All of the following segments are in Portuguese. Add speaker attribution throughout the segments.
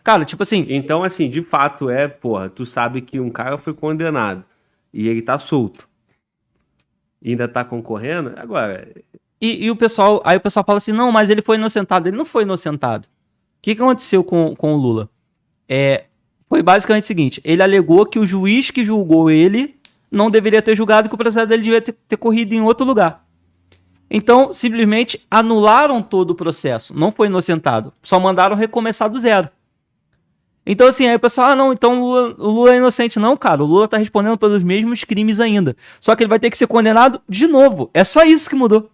Speaker 1: Cara, tipo assim...
Speaker 2: Então, assim, de fato porra, tu sabe que um cara foi condenado e ele tá solto. E ainda tá concorrendo, agora...
Speaker 1: E o pessoal... Aí o pessoal fala assim, não, mas ele foi inocentado. Ele não foi inocentado. O que aconteceu com o Lula? Foi basicamente o seguinte, ele alegou que o juiz que julgou ele não deveria ter julgado, que o processo dele devia ter corrido em outro lugar. Então, simplesmente anularam todo o processo. Não foi inocentado. Só mandaram recomeçar do zero. Então, assim, aí o pessoal, não, então o Lula é inocente. Não, cara, o Lula tá respondendo pelos mesmos crimes ainda. Só que ele vai ter que ser condenado de novo. É só isso que mudou.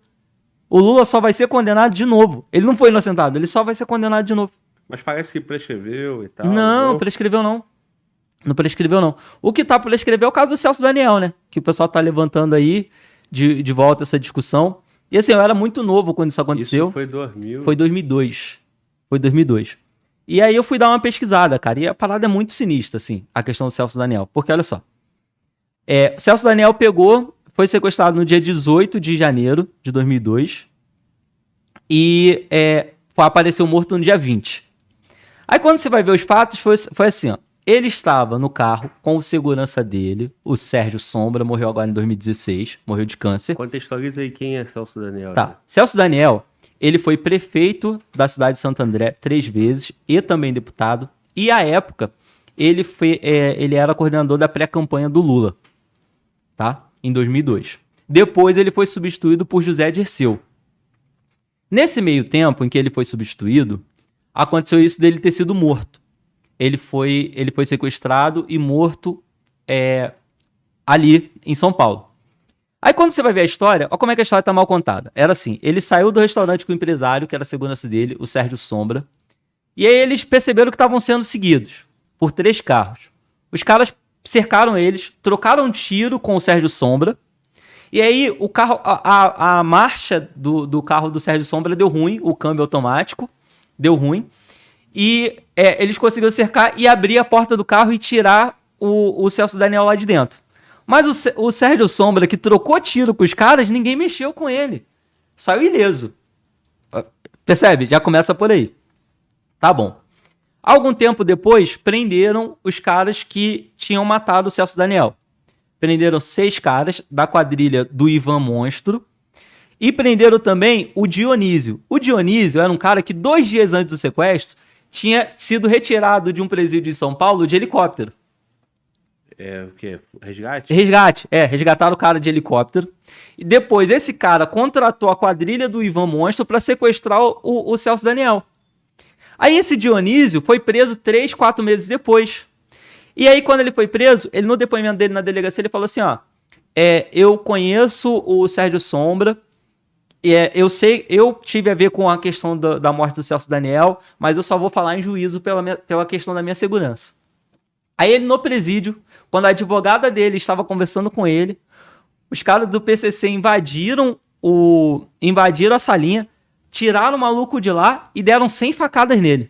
Speaker 1: O Lula só vai ser condenado de novo. Ele não foi inocentado, ele só vai ser condenado de novo.
Speaker 2: Mas parece que prescreveu e tal.
Speaker 1: Não, prescreveu não. Não prescreveu, não. O que tá prescreveu é o caso do Celso Daniel, né? Que o pessoal tá levantando aí de volta essa discussão. E assim, eu era muito novo quando isso aconteceu.
Speaker 2: Isso foi 2000?
Speaker 1: Foi 2002. Foi 2002. E aí eu fui dar uma pesquisada, cara. E a parada é muito sinistra, assim, a questão do Celso Daniel. Porque olha só. O Celso Daniel foi sequestrado no dia 18 de janeiro de 2002. E apareceu morto no dia 20. Aí quando você vai ver os fatos, foi assim, ó. Ele estava no carro com o segurança dele, o Sérgio Sombra, morreu agora em 2016, morreu de câncer.
Speaker 2: Contextualiza aí quem é Celso Daniel.
Speaker 1: Tá.
Speaker 2: Né?
Speaker 1: Celso Daniel, ele foi prefeito da cidade de Santo André 3 vezes e também deputado. E à época, ele era coordenador da pré-campanha do Lula, tá? Em 2002. Depois ele foi substituído por José Dirceu. Nesse meio tempo em que ele foi substituído, aconteceu isso dele ter sido morto. Ele foi sequestrado e morto ali em São Paulo. Aí quando você vai ver a história, olha como é que a história tá mal contada. Era assim, ele saiu do restaurante com o empresário, que era a segurança dele, o Sérgio Sombra, e aí eles perceberam que estavam sendo seguidos por 3 carros. Os caras cercaram eles, trocaram um tiro com o Sérgio Sombra, e aí o carro, a marcha do carro do Sérgio Sombra deu ruim, o câmbio automático deu ruim, e eles conseguiram cercar e abrir a porta do carro e tirar o Celso Daniel lá de dentro. Mas o Sérgio Sombra, que trocou tiro com os caras, ninguém mexeu com ele. Saiu ileso. Percebe? Já começa por aí. Tá bom. Algum tempo depois, prenderam os caras que tinham matado o Celso Daniel. Prenderam 6 caras da quadrilha do Ivan Monstro. E prenderam também o Dionísio. O Dionísio era um cara que 2 dias antes do sequestro tinha sido retirado de um presídio em São Paulo de helicóptero.
Speaker 2: O quê? Resgate?
Speaker 1: Resgataram o cara de helicóptero. E depois esse cara contratou a quadrilha do Ivan Monstro para sequestrar o Celso Daniel. Aí esse Dionísio foi preso 3, 4 meses depois. E aí quando ele foi preso, ele no depoimento dele na delegacia, ele falou assim, ó, eu conheço o Sérgio Sombra, eu tive a ver com a questão da morte do Celso Daniel, mas eu só vou falar em juízo pela questão da minha segurança. Aí ele no presídio, quando a advogada dele estava conversando com ele, os caras do PCC invadiram a salinha, tiraram o maluco de lá e deram 100 facadas nele.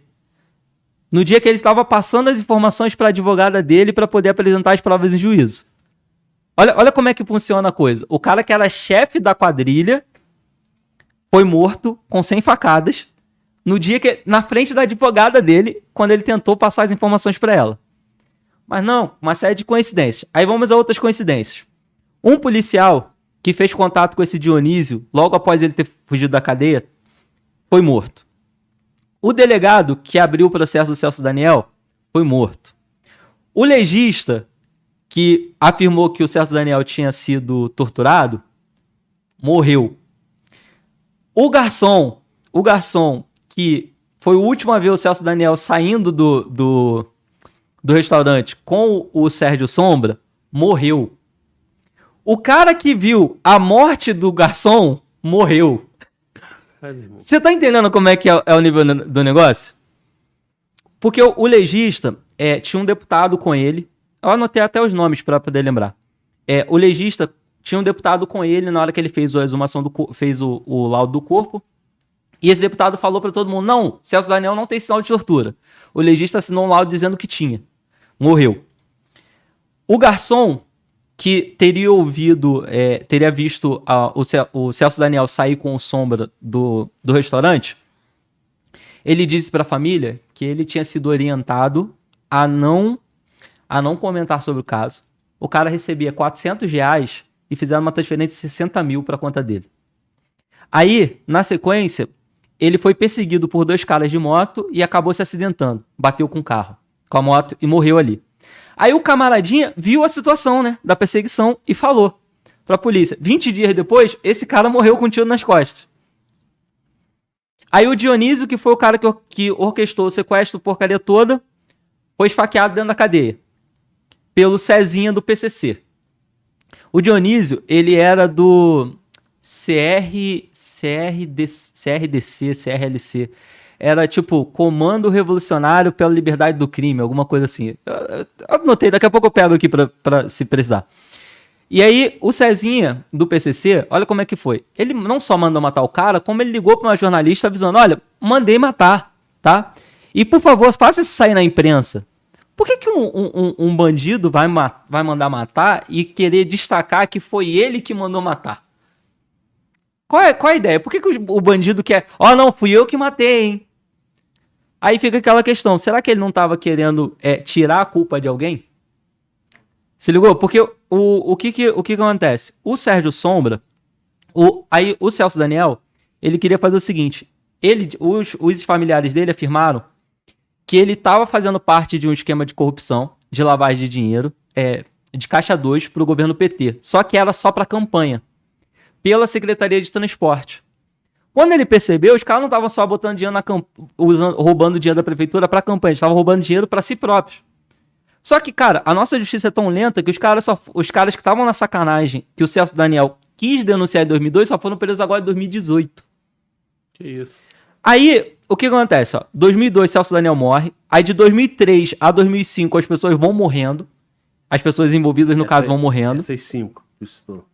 Speaker 1: No dia que ele estava passando as informações para a advogada dele para poder apresentar as provas em juízo. Olha como é que funciona a coisa. O cara que era chefe da quadrilha foi morto com 100 facadas no dia na frente da advogada dele, quando ele tentou passar as informações para ela. Mas não, uma série de coincidências. Aí vamos a outras coincidências. Um policial que fez contato com esse Dionísio logo após ele ter fugido da cadeia foi morto. O delegado que abriu o processo do Celso Daniel foi morto. O legista que afirmou que o Celso Daniel tinha sido torturado morreu. O garçom que foi o último a ver o Celso Daniel saindo do restaurante com o Sérgio Sombra morreu. O cara que viu a morte do garçom morreu. Você tá entendendo como é que é o nível do negócio? Porque o legista tinha um deputado com ele. Eu anotei até os nomes para poder lembrar. O legista tinha um deputado com ele na hora que ele fez a exumação fez o laudo do corpo. E esse deputado falou para todo mundo: não, Celso Daniel não tem sinal de tortura. O legista assinou um laudo dizendo que tinha. Morreu. O garçom que teria visto o Celso Daniel sair com o Sombra do restaurante, Ele disse para a família que ele tinha sido orientado a não comentar sobre o caso. O cara recebia R$400 e fizeram uma transferência de 60 mil para a conta dele. Aí, na sequência, ele foi perseguido por 2 caras de moto e acabou se acidentando. Bateu com o carro, com a moto e morreu ali. Aí o camaradinha viu a situação, né, da perseguição e falou pra polícia. 20 dias depois, esse cara morreu com um tiro nas costas. Aí o Dionísio, que foi o cara que orquestrou o sequestro, porcaria toda, foi esfaqueado dentro da cadeia. Pelo Cezinha do PCC. O Dionísio, ele era do CRDC. Era tipo Comando Revolucionário pela Liberdade do Crime, alguma coisa assim. Eu anotei, daqui a pouco eu pego aqui pra se precisar. E aí, o Cezinha do PCC, olha como é que foi. Ele não só mandou matar o cara, como ele ligou pra uma jornalista avisando, olha, mandei matar, tá? E por favor, faça isso sair na imprensa. Por que um bandido vai mandar matar e querer destacar que foi ele que mandou matar? Qual é a ideia? Por que o bandido quer... não, fui eu que matei, hein? Aí fica aquela questão, será que ele não estava querendo tirar a culpa de alguém? Se ligou? Porque o que acontece? O Sérgio Sombra, o Celso Daniel, ele queria fazer o seguinte, os familiares dele afirmaram que ele estava fazendo parte de um esquema de corrupção, de lavagem de dinheiro, de caixa 2 para o governo PT, só que era só para campanha, pela Secretaria de Transporte. Quando ele percebeu, os caras não estavam só botando dinheiro roubando dinheiro da prefeitura para campanha, eles estavam roubando dinheiro para si próprios. Só que, cara, a nossa justiça é tão lenta que os caras que estavam na sacanagem, que o Celso Daniel quis denunciar em 2002, só foram presos agora em 2018.
Speaker 2: Que isso.
Speaker 1: Aí, o que acontece? 2002, Celso Daniel morre. Aí, de 2003 a 2005, as pessoas vão morrendo. As pessoas envolvidas, no caso, vão morrendo.
Speaker 2: Essas 5. Estou.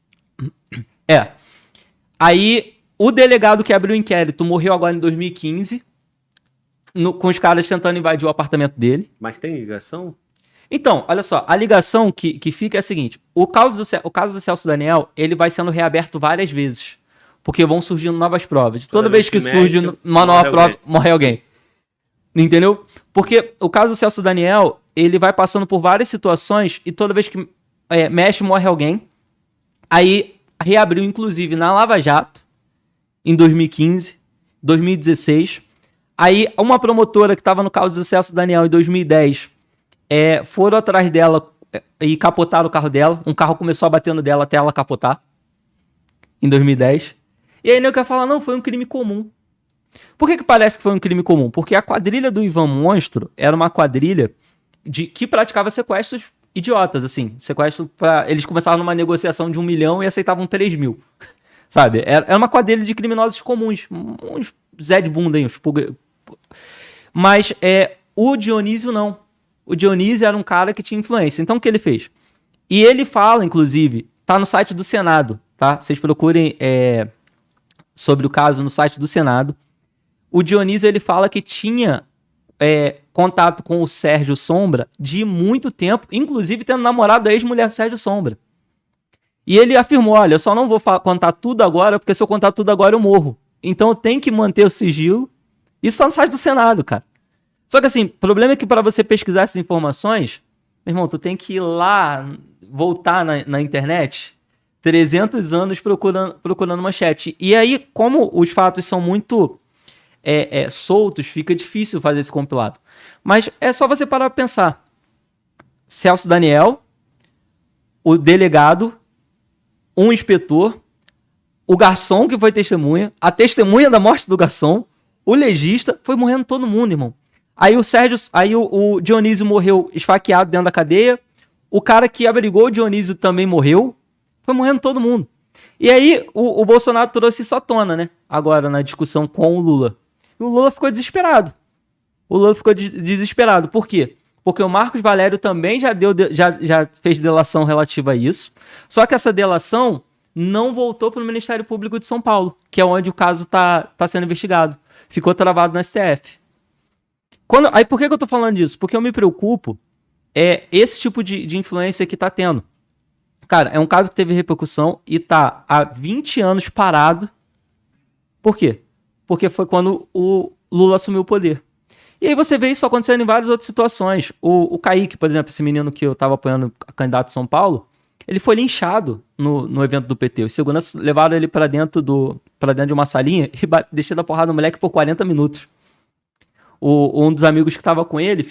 Speaker 1: Aí, o delegado que abriu o inquérito morreu agora em 2015, com os caras tentando invadir o apartamento dele.
Speaker 2: Mas tem ligação?
Speaker 1: Então, olha só, a ligação que fica é a seguinte, o caso do Celso Daniel, ele vai sendo reaberto várias vezes, porque vão surgindo novas provas. Toda vez que surge uma nova prova, morre alguém. Entendeu? Porque o caso do Celso Daniel, ele vai passando por várias situações e toda vez que mexe, morre alguém. Aí, reabriu, inclusive, na Lava Jato, em 2015, 2016. Aí, uma promotora que estava no caso do Celso Daniel em 2010... foram atrás dela e capotaram o carro dela. Um carro começou a bater no dela até ela capotar. Em 2010. E aí eu quero falar, não, foi um crime comum. Por que parece que foi um crime comum? Porque a quadrilha do Ivan Monstro era uma quadrilha que praticava sequestros idiotas, assim. Sequestro eles começavam numa negociação de 1 milhão e aceitavam 3 mil. Sabe? Era uma quadrilha de criminosos comuns. Uns Zé de bunda aí. Mas o Dionísio não. O Dionísio era um cara que tinha influência. Então, o que ele fez? E ele fala, inclusive, tá no site do Senado, tá? Vocês procurem sobre o caso no site do Senado. O Dionísio, ele fala que tinha contato com o Sérgio Sombra de muito tempo, inclusive tendo namorado a ex-mulher do Sérgio Sombra. E ele afirmou, olha, eu só não vou contar tudo agora, porque se eu contar tudo agora eu morro. Então, eu tenho que manter o sigilo. Isso tá no site do Senado, cara. Só que assim, o problema é que para você pesquisar essas informações, meu irmão, tu tem que ir lá, voltar na internet, 300 anos procurando manchete. E aí, como os fatos são muito soltos, fica difícil fazer esse compilado. Mas é só você parar para pensar. Celso Daniel, o delegado, um inspetor, o garçom que foi testemunha, a testemunha da morte do garçom, o legista, foi morrendo todo mundo, irmão. Aí o Dionísio morreu esfaqueado dentro da cadeia. O cara que abrigou o Dionísio também morreu. Foi morrendo todo mundo. E aí o Bolsonaro trouxe isso à tona, né? Agora na discussão com o Lula. E o Lula ficou desesperado. Por quê? Porque o Marcos Valério também já fez delação relativa a isso. Só que essa delação não voltou para o Ministério Público de São Paulo, que é onde o caso tá sendo investigado. Ficou travado no STF. Aí por que eu tô falando disso? Porque eu me preocupo esse tipo de influência que tá tendo. Cara, é um caso que teve repercussão e tá há 20 anos parado. Por quê? Porque foi quando Lula assumiu o poder. E aí você vê isso acontecendo em várias outras situações. O Kaique, por exemplo, esse menino que eu tava apoiando, candidato de São Paulo, ele foi linchado no evento do PT. Os seguranças levaram ele pra dentro de uma salinha e deixaram a porrada no moleque por 40 minutos. Um dos amigos que tava com ele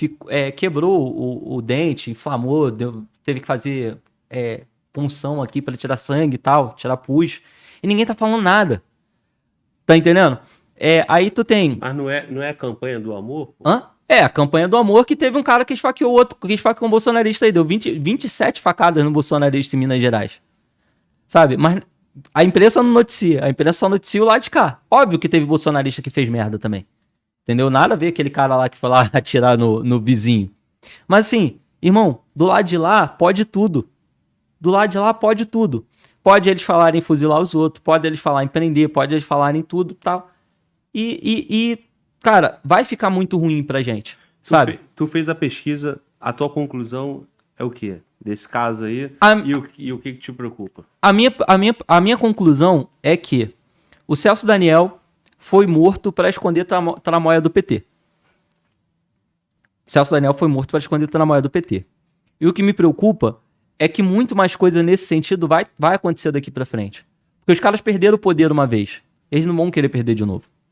Speaker 1: quebrou o dente, inflamou, teve que fazer punção aqui pra tirar sangue e tal, tirar pus. E ninguém tá falando nada. Tá entendendo? Aí tu tem...
Speaker 2: Mas não é a campanha do amor? Pô?
Speaker 1: Hã? A campanha do amor que teve um cara que esfaqueou outro, que esfaqueou um bolsonarista aí, deu 27 facadas no bolsonarista em Minas Gerais. Sabe? Mas a imprensa não noticia, a imprensa só noticia o lado de cá. Óbvio que teve bolsonarista que fez merda também. Entendeu? Nada a ver aquele cara lá que foi lá atirar no vizinho. Mas assim, irmão, do lado de lá pode tudo. Do lado de lá pode tudo. Pode eles falarem fuzilar os outros, pode eles falarem prender, pode eles falarem tudo e tal. Cara, vai ficar muito ruim pra gente, sabe?
Speaker 2: Tu fez a pesquisa, a tua conclusão é o quê? Desse caso aí, e o que te preocupa?
Speaker 1: A minha conclusão é que o Celso Daniel foi morto para esconder tramóia do PT. Celso Daniel foi morto para esconder tramóia do PT. E o que me preocupa é que muito mais coisa nesse sentido vai acontecer daqui pra frente. Porque os caras perderam o poder uma vez. Eles não vão querer perder de novo.